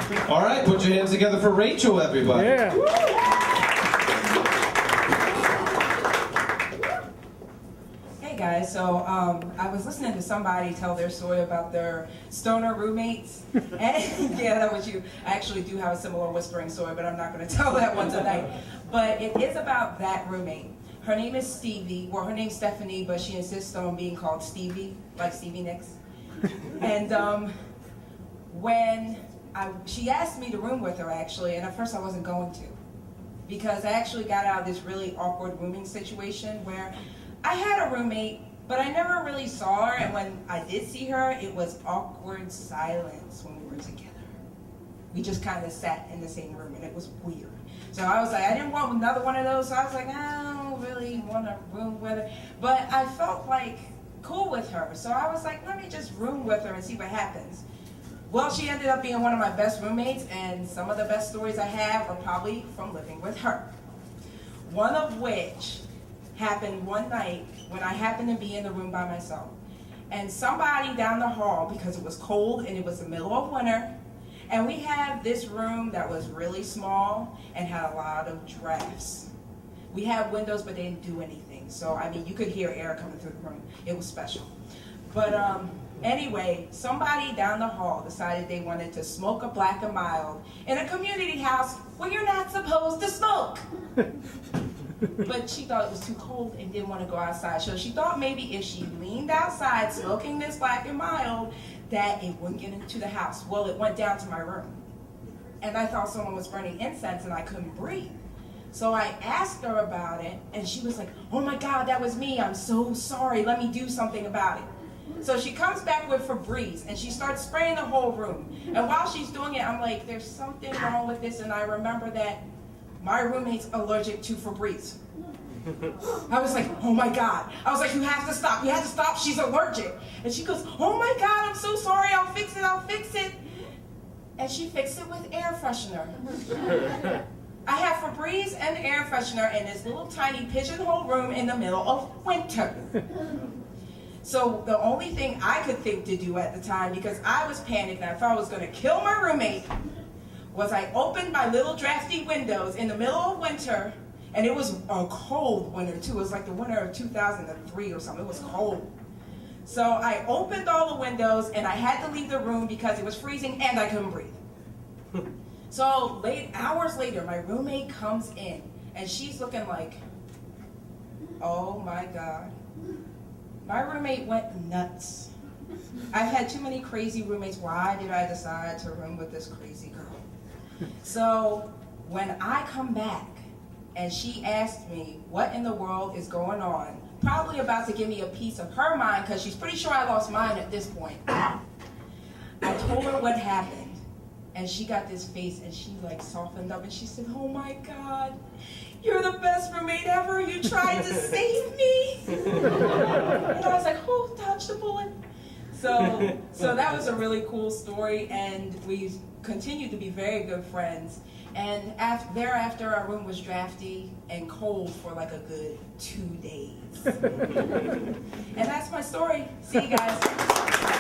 All right, put your hands together for Rachel, everybody. Yeah. Hey guys, so I was listening to somebody tell their story about their stoner roommates. And yeah, that was you. I actually do have a similar whispering story, but I'm not going to tell that one tonight. But it is about that roommate. Her name is Stevie. Well, her name's Stephanie, but she insists on being called Stevie, like Stevie Nicks. And she asked me to room with her, actually, and at first I wasn't going to. Because I actually got out of this really awkward rooming situation where I had a roommate, but I never really saw her, and when I did see her, it was awkward silence when we were together. We just kind of sat in the same room, and it was weird. So I was like, I didn't want another one of those, so I was like, I don't really want to room with her. But I felt like cool with her, so I was like, let me just room with her and see what happens. Well, she ended up being one of my best roommates, and some of the best stories I have are probably from living with her. One of which happened one night when I happened to be in the room by myself. And somebody down the hall, because it was cold and it was the middle of winter, and we had this room that was really small and had a lot of drafts. We had windows, but they didn't do anything. So, I mean, you could hear air coming through the room. It was special. But anyway, somebody down the hall decided they wanted to smoke a black and mild in a community house where you're not supposed to smoke. But she thought it was too cold and didn't want to go outside. So she thought maybe if she leaned outside smoking this black and mild, that it wouldn't get into the house. Well, it went down to my room. And I thought someone was burning incense and I couldn't breathe. So I asked her about it, and she was like, oh my God, that was me. I'm so sorry. Let me do something about it. So she comes back with Febreze, and she starts spraying the whole room. And while she's doing it, I'm like, there's something wrong with this. And I remember that my roommate's allergic to Febreze. I was like, oh my God. I was like, you have to stop. You have to stop. She's allergic. And she goes, oh my God, I'm so sorry. I'll fix it. I'll fix it. And she fixed it with air freshener. I have Febreze and air freshener in this little tiny pigeonhole room in the middle of winter. So the only thing I could think to do at the time, because I was panicked and I thought I was going to kill my roommate, was I opened my little drafty windows in the middle of winter, and it was a cold winter too. It was like the winter of 2003 or something. It was cold. So I opened all the windows, and I had to leave the room because it was freezing and I couldn't breathe. So hours later, my roommate comes in, and she's looking like, oh my God. My roommate went nuts. I've had too many crazy roommates. Why did I decide to room with this crazy girl? So when I come back, and she asked me what in the world is going on, probably about to give me a piece of her mind, because she's pretty sure I lost mine at this point. I told her what happened. And she got this face, and she like softened up, and she said, oh my God, you're the best roommate ever. You tried to save me. And I was like, who dodged the bullet? So that was a really cool story, and we continued to be very good friends. And thereafter, our room was drafty and cold for like a good 2 days. And that's my story. See you guys.